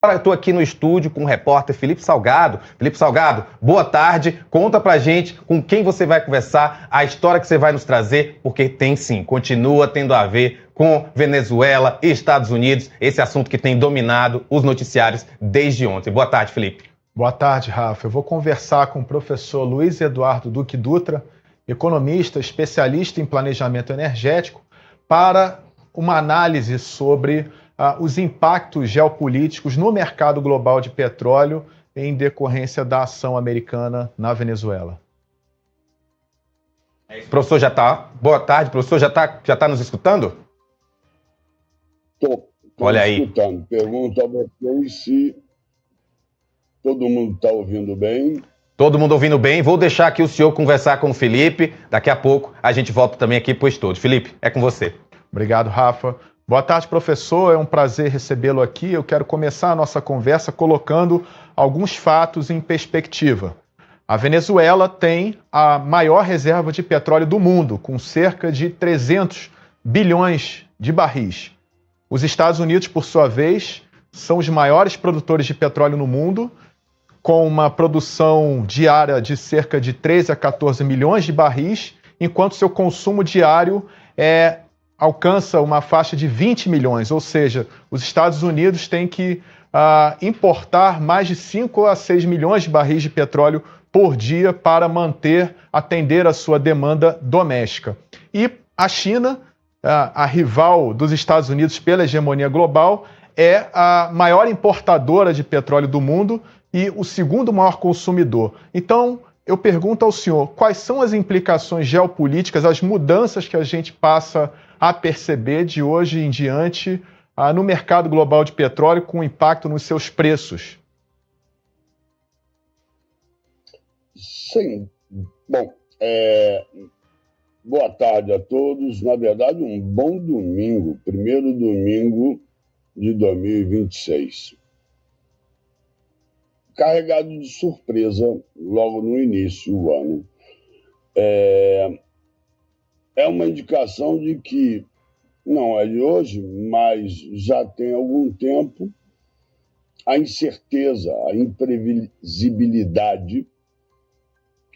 Agora eu estou aqui no estúdio com o repórter Felipe Salgado. Felipe Salgado, boa tarde. Conta pra gente com quem você vai conversar, a história que você vai nos trazer, porque tem sim, continua tendo a ver com Venezuela e Estados Unidos, esse assunto que tem dominado os noticiários desde ontem. Boa tarde, Felipe. Boa tarde, Rafa. Eu vou conversar com o professor Luiz Eduardo Duque Dutra, economista, especialista em planejamento energético, para uma análise sobre os impactos geopolíticos no mercado global de petróleo em decorrência da ação americana na Venezuela. Professor, já está? Boa tarde, professor, já tá nos escutando? Estou escutando. Pergunto a vocês se todo mundo está ouvindo bem. Todo mundo ouvindo bem. Vou deixar aqui o senhor conversar com o Felipe. Daqui a pouco a gente volta também aqui para o estúdio. Felipe, é com você. Obrigado, Rafa. Boa tarde, professor. É um prazer recebê-lo aqui. Eu quero começar a nossa conversa colocando alguns fatos em perspectiva. A Venezuela tem a maior reserva de petróleo do mundo, com cerca de 300 bilhões de barris. Os Estados Unidos, por sua vez, são os maiores produtores de petróleo no mundo, com uma produção diária de cerca de 13 a 14 milhões de barris, enquanto seu consumo diário alcança uma faixa de 20 milhões, ou seja, os Estados Unidos têm que importar mais de 5 a 6 milhões de barris de petróleo por dia para atender a sua demanda doméstica. E a China, a rival dos Estados Unidos pela hegemonia global, é a maior importadora de petróleo do mundo e o segundo maior consumidor. Então, eu pergunto ao senhor, quais são as implicações geopolíticas, as mudanças que a gente passa a perceber de hoje em diante no mercado global de petróleo com impacto nos seus preços? Sim. Bom, boa tarde a todos. Na verdade, um bom domingo, primeiro domingo de 2026. Carregado de surpresa logo no início do ano. É uma indicação de que, não é de hoje, mas já tem algum tempo, a incerteza, a imprevisibilidade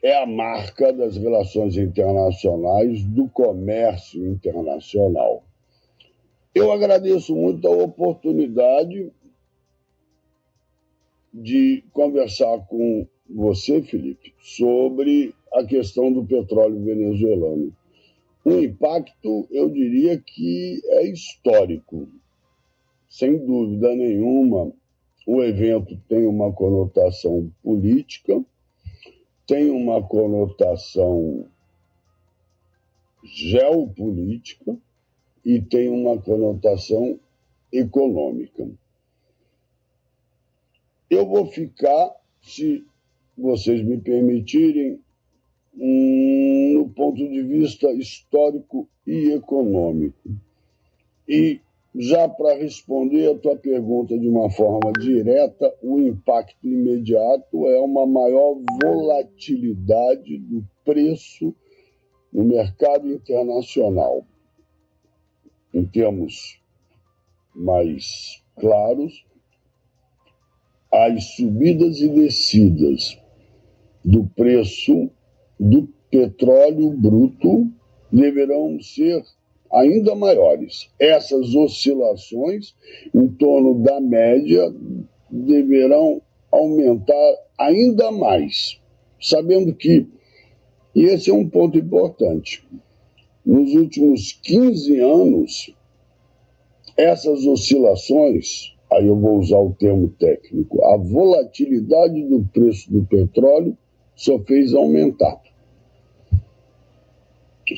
é a marca das relações internacionais, do comércio internacional. Eu agradeço muito a oportunidade de conversar com você, Felipe, sobre a questão do petróleo venezuelano. O impacto, eu diria que é histórico. Sem dúvida nenhuma, o evento tem uma conotação política, tem uma conotação geopolítica e tem uma conotação econômica. Eu vou ficar, se vocês me permitirem, no ponto de vista histórico e econômico. E já para responder a tua pergunta de uma forma direta, o impacto imediato é uma maior volatilidade do preço no mercado internacional. Em termos mais claros, as subidas e descidas do preço do petróleo bruto deverão ser ainda maiores. Essas oscilações em torno da média deverão aumentar ainda mais, sabendo que, e esse é um ponto importante, nos últimos 15 anos, essas oscilações, aí eu vou usar o termo técnico, a volatilidade do preço do petróleo só fez aumentar.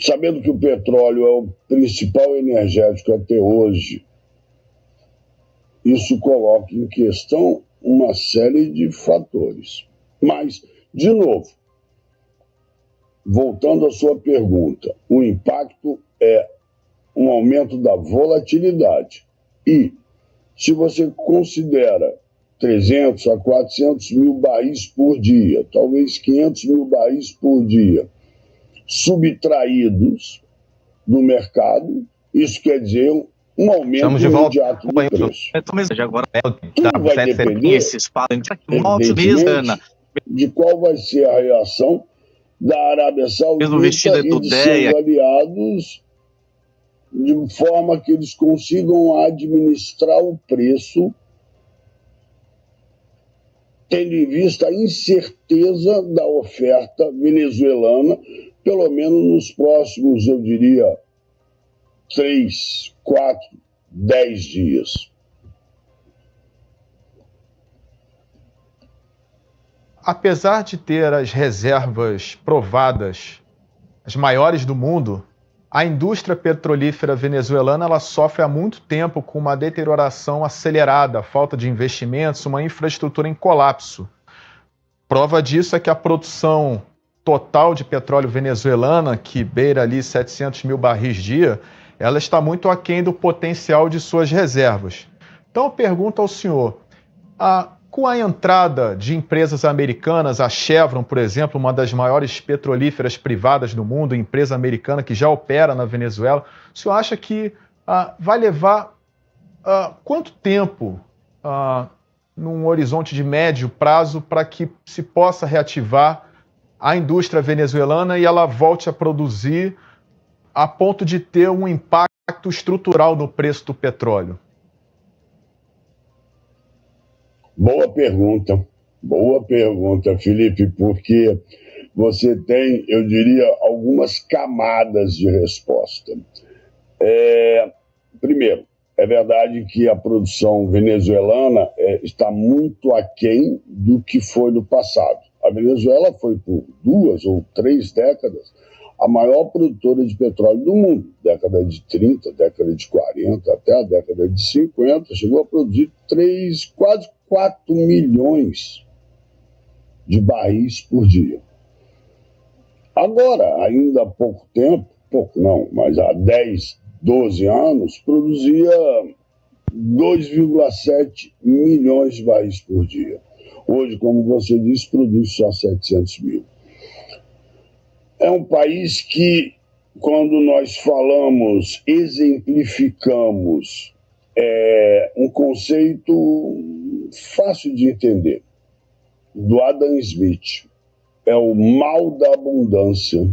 Sabendo que o petróleo é o principal energético até hoje, isso coloca em questão uma série de fatores. Mas, de novo, voltando à sua pergunta, o impacto é um aumento da volatilidade. E, se você considera 300 a 400 mil barris por dia, talvez 500 mil barris por dia, subtraídos do mercado, isso quer dizer um aumento imediato do preço. Tudo vai depender, evidentemente, de qual vai ser a reação da Arábia Saudita e de seus aliados, de forma que eles consigam administrar o preço, tendo em vista a incerteza da oferta venezuelana, pelo menos nos próximos, eu diria, 3, 4, 10 dias. Apesar de ter as reservas provadas, as maiores do mundo, a indústria petrolífera venezuelana ela sofre há muito tempo com uma deterioração acelerada, falta de investimentos, uma infraestrutura em colapso. Prova disso é que a produção total de petróleo venezuelana, que beira ali 700 mil barris dia, ela está muito aquém do potencial de suas reservas. Então eu pergunto ao senhor, com a entrada de empresas americanas, a Chevron, por exemplo, uma das maiores petrolíferas privadas do mundo, empresa americana que já opera na Venezuela, o senhor acha que vai levar quanto tempo, num horizonte de médio prazo, para que se possa reativar a indústria venezuelana e ela volte a produzir a ponto de ter um impacto estrutural no preço do petróleo? Boa pergunta, Felipe, porque você tem, eu diria, algumas camadas de resposta. Primeiro, é verdade que a produção venezuelana está muito aquém do que foi no passado. A Venezuela foi, por 2 ou 3 décadas, a maior produtora de petróleo do mundo. Década de 30, década de 40, até a década de 50, chegou a produzir quase 4 milhões de barris por dia. Agora, ainda há pouco tempo, mas há 10, 12 anos, produzia 2,7 milhões de barris por dia. Hoje, como você disse, produz só 700 mil. É um país que, quando nós falamos, exemplificamos um conceito fácil de entender, do Adam Smith, é o mal da abundância.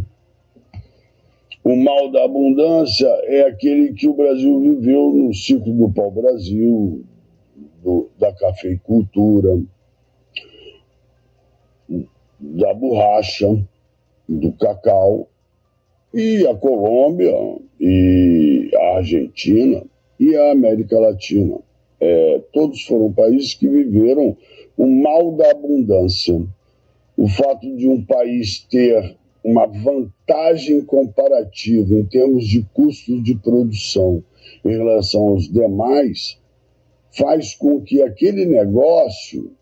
O mal da abundância é aquele que o Brasil viveu no ciclo do pau-brasil, da cafeicultura, da borracha, do cacau, e a Colômbia, e a Argentina, e a América Latina. Todos foram países que viveram o mal da abundância. O fato de um país ter uma vantagem comparativa em termos de custos de produção em relação aos demais faz com que aquele negócio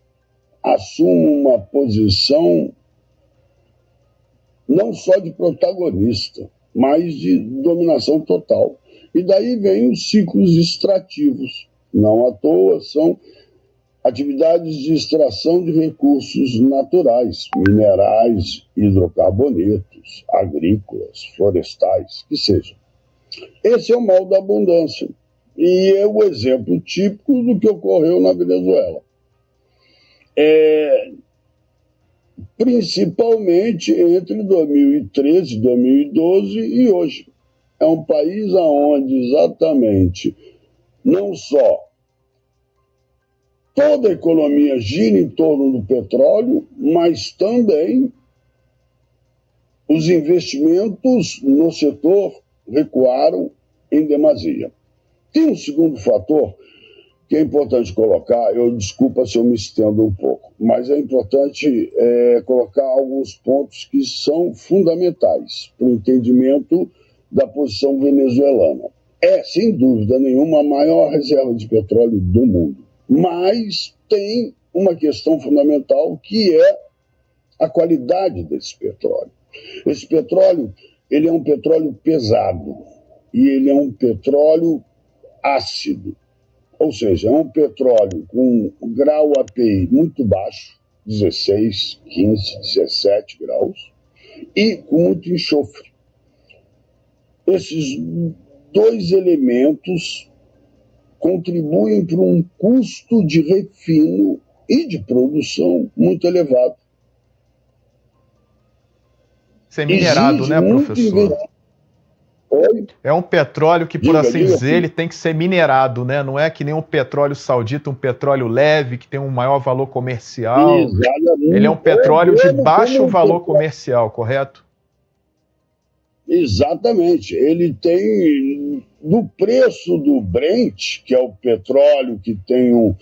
assuma uma posição não só de protagonista, mas de dominação total. E daí vem os ciclos extrativos. Não à toa são atividades de extração de recursos naturais, minerais, hidrocarbonetos, agrícolas, florestais, que sejam. Esse é o mal da abundância. E é o exemplo típico do que ocorreu na Venezuela. Principalmente entre 2013, 2012 e hoje. É um país onde exatamente não só toda a economia gira em torno do petróleo, mas também os investimentos no setor recuaram em demasia. Tem um segundo fator que é importante colocar, desculpa se eu me estendo um pouco, mas é importante colocar alguns pontos que são fundamentais para o entendimento da posição venezuelana. Sem dúvida nenhuma, a maior reserva de petróleo do mundo. Mas tem uma questão fundamental que é a qualidade desse petróleo. Esse petróleo, ele é um petróleo pesado e ele é um petróleo ácido. Ou seja, é um petróleo com grau API muito baixo, 16, 15, 17 graus, e com muito enxofre. Esses dois elementos contribuem para um custo de refino e de produção muito elevado. Isso é minerado, né, professor? Oi? É um petróleo que, por assim dizer, ele tem que ser minerado, né? Não é que nem um petróleo saudita, um petróleo leve, que tem um maior valor comercial. Exatamente. Ele é um petróleo de baixo valor comercial, correto? Exatamente. Ele tem, no preço do Brent, que é o petróleo que tem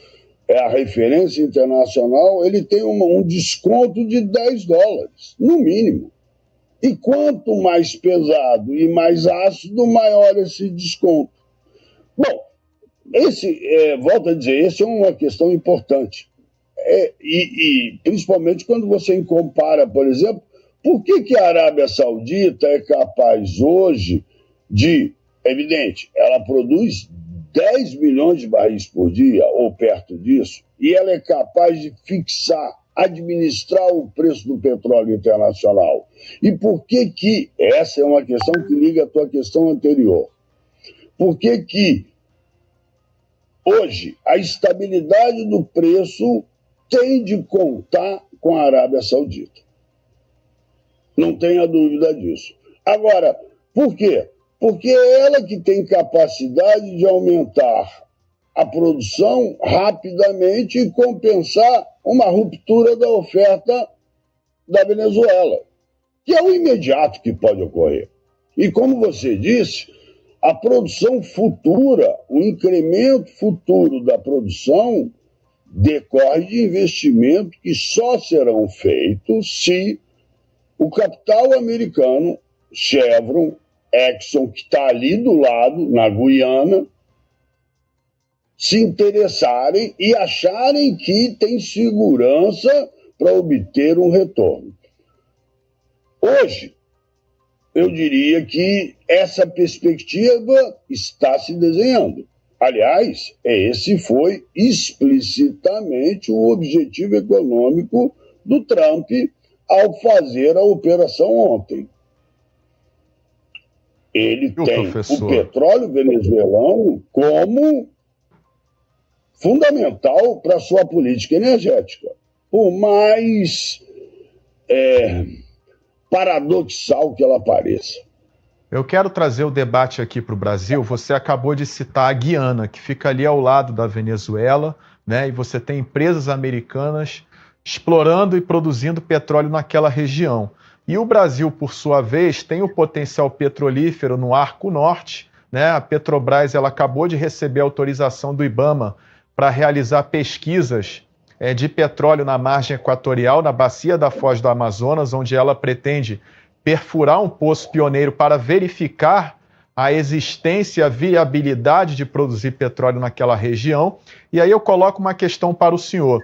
é a referência internacional, ele tem um desconto de $10, no mínimo. E quanto mais pesado e mais ácido, maior esse desconto. Bom, volto a dizer, essa é uma questão importante. E principalmente quando você compara, por exemplo, por que a Arábia Saudita é capaz hoje de, evidente, ela produz 10 milhões de barris por dia, ou perto disso, e ela é capaz de administrar o preço do petróleo internacional. E por que essa é uma questão que liga à tua questão anterior, por que hoje a estabilidade do preço tem de contar com a Arábia Saudita? Não tenha dúvida disso. Agora, por quê? Porque é ela que tem capacidade de aumentar a produção rapidamente e compensar uma ruptura da oferta da Venezuela, que é o imediato que pode ocorrer. E como você disse, a produção futura, o incremento futuro da produção decorre de investimentos que só serão feitos se o capital americano, Chevron, Exxon, que está ali do lado, na Guiana, se interessarem e acharem que tem segurança para obter um retorno. Hoje, eu diria que essa perspectiva está se desenhando. Aliás, esse foi explicitamente o objetivo econômico do Trump ao fazer a operação ontem. Ele tem o petróleo venezuelano como fundamental para a sua política energética. Por mais paradoxal que ela pareça. Eu quero trazer o debate aqui para o Brasil. Você acabou de citar a Guiana, que fica ali ao lado da Venezuela, né? E você tem empresas americanas explorando e produzindo petróleo naquela região. E o Brasil, por sua vez, tem o potencial petrolífero no Arco Norte, né? A Petrobras ela acabou de receber autorização do IBAMA para realizar pesquisas de petróleo na margem equatorial, na bacia da Foz do Amazonas, onde ela pretende perfurar um poço pioneiro para verificar a existência e a viabilidade de produzir petróleo naquela região. E aí eu coloco uma questão para o senhor.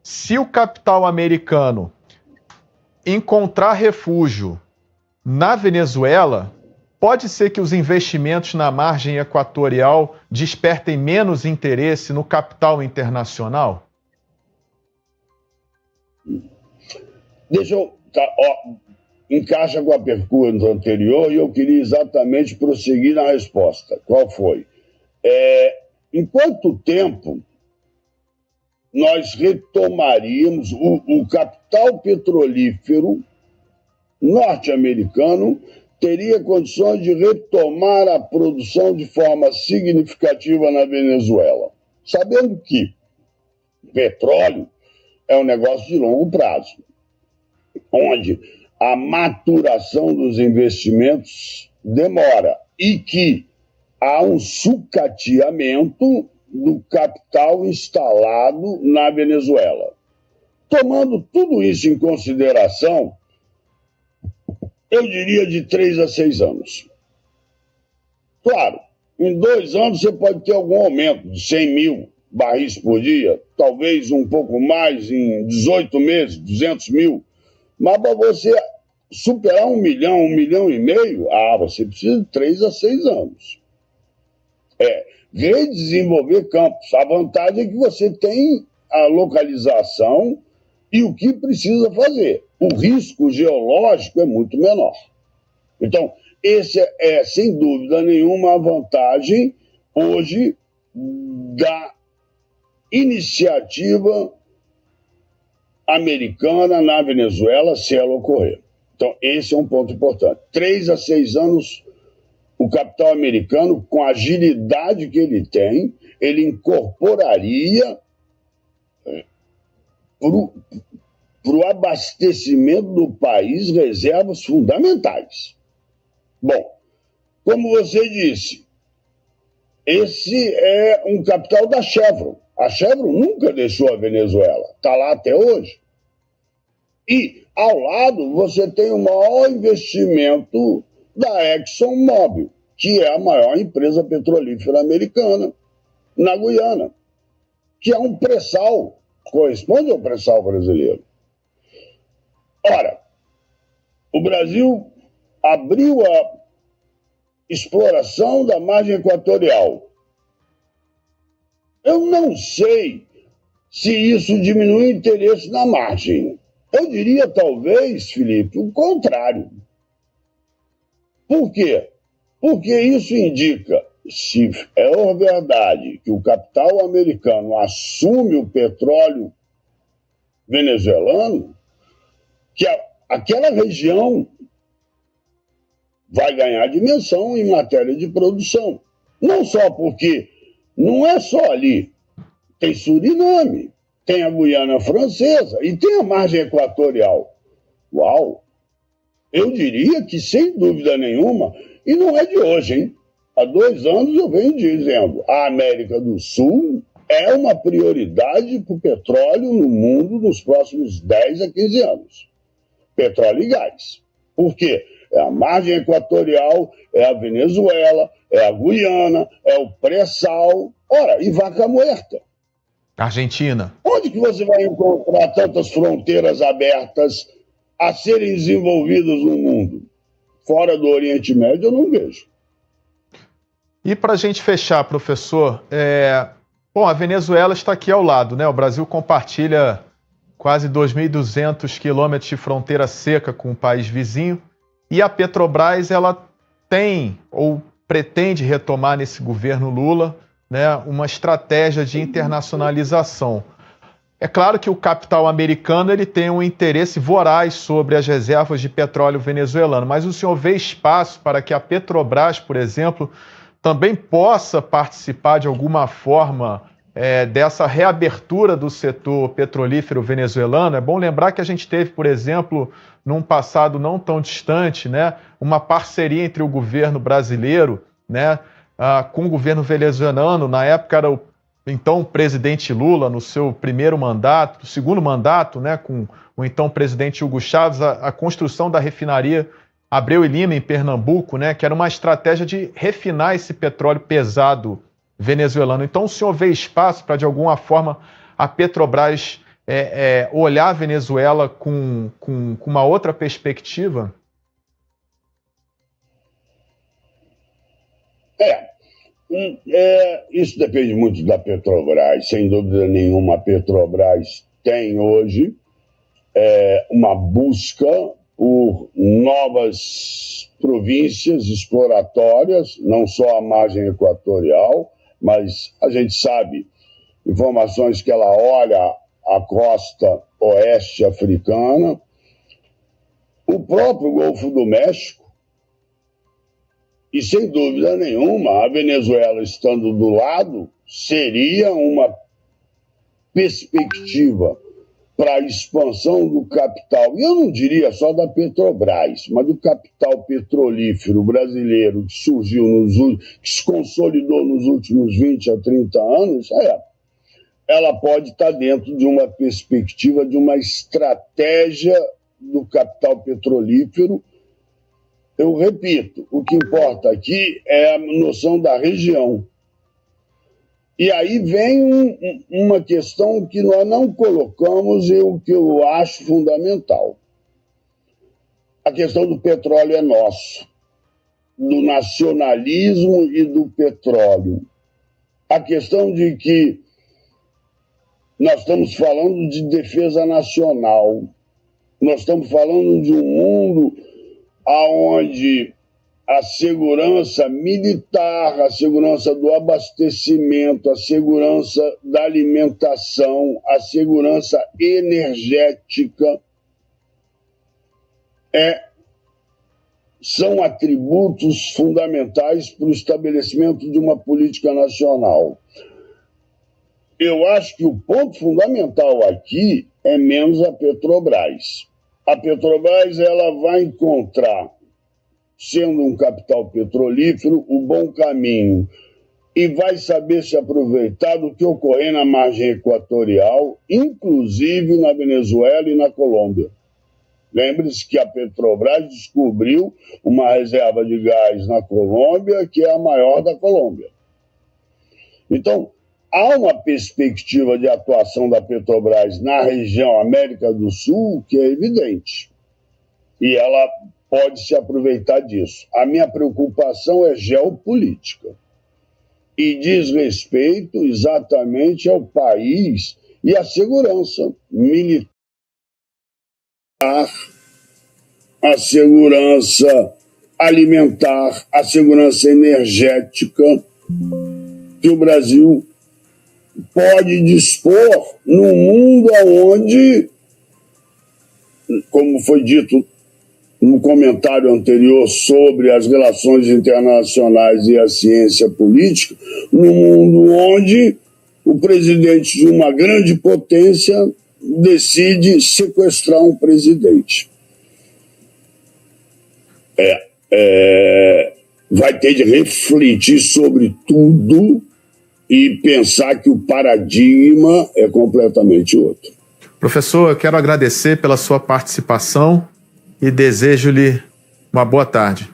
Se o capital americano encontrar refúgio na Venezuela, pode ser que os investimentos na margem equatorial despertem menos interesse no capital internacional? Deixa eu... encaixa com a pergunta anterior e eu queria exatamente prosseguir na resposta. Qual foi? Em quanto tempo nós retomaríamos o capital petrolífero norte-americano teria condições de retomar a produção de forma significativa na Venezuela, sabendo que petróleo é um negócio de longo prazo, onde a maturação dos investimentos demora e que há um sucateamento do capital instalado na Venezuela. Tomando tudo isso em consideração, eu diria de 3 a 6 anos. Claro, em 2 anos você pode ter algum aumento de 100 mil barris por dia, talvez um pouco mais em 18 meses, 200 mil. Mas para você superar 1 milhão, 1,5 milhão, você precisa de 3 a 6 anos. Redesenvolver campos. A vantagem é que você tem a localização e o que precisa fazer. O risco geológico é muito menor. Então, esse é, sem dúvida nenhuma, a vantagem hoje da iniciativa americana na Venezuela, se ela ocorrer. Então, esse é um ponto importante. 3 a 6 anos, o capital americano, com a agilidade que ele tem, ele incorporaria para o abastecimento do país reservas fundamentais. Bom, como você disse, esse é um capital da Chevron. A Chevron nunca deixou a Venezuela, está lá até hoje. E, ao lado, você tem o maior investimento da ExxonMobil, que é a maior empresa petrolífera americana, na Guiana, que é um pré-sal, corresponde ao pré-sal brasileiro. Ora, o Brasil abriu a exploração da margem equatorial. Eu não sei se isso diminui o interesse na margem. Eu diria, talvez, Felipe, o contrário. Por quê? Porque isso indica, se é verdade que o capital americano assume o petróleo venezuelano, que aquela região vai ganhar dimensão em matéria de produção. Não só porque não é só ali. Tem Suriname, tem a Guiana Francesa e tem a margem equatorial. Uau! Eu diria que, sem dúvida nenhuma, e não é de hoje, hein? Há 2 anos eu venho dizendo, a América do Sul é uma prioridade para o petróleo no mundo nos próximos 10 a 15 anos. Petróleo e gás. Por quê? É a margem equatorial, é a Venezuela, é a Guiana, é o pré-sal, ora, e Vaca Muerta. Argentina. Onde que você vai encontrar tantas fronteiras abertas a serem desenvolvidas no mundo? Fora do Oriente Médio eu não vejo. E para a gente fechar, professor, a Venezuela está aqui ao lado, né? O Brasil compartilha quase 2.200 quilômetros de fronteira seca com o país vizinho, e a Petrobras, ela tem ou pretende retomar nesse governo Lula, né, uma estratégia de internacionalização. É claro que o capital americano ele tem um interesse voraz sobre as reservas de petróleo venezuelano, mas o senhor vê espaço para que a Petrobras, por exemplo, também possa participar de alguma forma dessa reabertura do setor petrolífero venezuelano? É bom lembrar que a gente teve, por exemplo, num passado não tão distante, né, uma parceria entre o governo brasileiro, né, com o governo venezuelano. Na época era o então presidente Lula, no seu segundo mandato, né, com o então presidente Hugo Chávez, a construção da refinaria Abreu e Lima, em Pernambuco, né, que era uma estratégia de refinar esse petróleo pesado venezuelano. Então o senhor vê espaço para, de alguma forma, a Petrobras olhar a Venezuela com uma outra perspectiva? Isso depende muito da Petrobras. Sem dúvida nenhuma, a Petrobras tem hoje uma busca por novas províncias exploratórias, não só a margem equatorial, mas a gente sabe, informações que ela olha a costa oeste africana, o próprio Golfo do México, e sem dúvida nenhuma, a Venezuela estando do lado, seria uma perspectiva para a expansão do capital, e eu não diria só da Petrobras, mas do capital petrolífero brasileiro que surgiu, que se consolidou nos últimos 20 a 30 anos, ela pode estar dentro de uma perspectiva, de uma estratégia do capital petrolífero. Eu repito, o que importa aqui é a noção da região. E aí vem uma questão que nós não colocamos e o que eu acho fundamental. A questão do petróleo é nosso, do nacionalismo e do petróleo. A questão de que nós estamos falando de defesa nacional, nós estamos falando de um mundo onde a segurança militar, a segurança do abastecimento, a segurança da alimentação, a segurança energética, são atributos fundamentais para o estabelecimento de uma política nacional. Eu acho que o ponto fundamental aqui é menos a Petrobras. A Petrobras ela vai encontrar, sendo um capital petrolífero, o bom caminho e vai saber se aproveitar do que ocorrer na margem equatorial, inclusive na Venezuela e na Colômbia. Lembre-se que a Petrobras descobriu uma reserva de gás na Colômbia, que é a maior da Colômbia. Então, há uma perspectiva de atuação da Petrobras na região América do Sul que é evidente. E ela pode se aproveitar disso. A minha preocupação é geopolítica. E diz respeito exatamente ao país e à segurança militar, a segurança alimentar, a segurança energética que o Brasil pode dispor num mundo onde, como foi dito no comentário anterior sobre as relações internacionais e a ciência política, num mundo onde o presidente de uma grande potência decide sequestrar um presidente. Vai ter de refletir sobre tudo e pensar que o paradigma é completamente outro. Professor, eu quero agradecer pela sua participação e desejo-lhe uma boa tarde.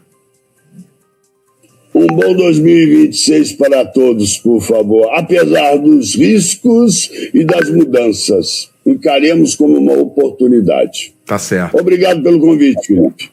Um bom 2026 para todos, por favor. Apesar dos riscos e das mudanças, encaremos como uma oportunidade. Tá certo. Obrigado pelo convite, Felipe.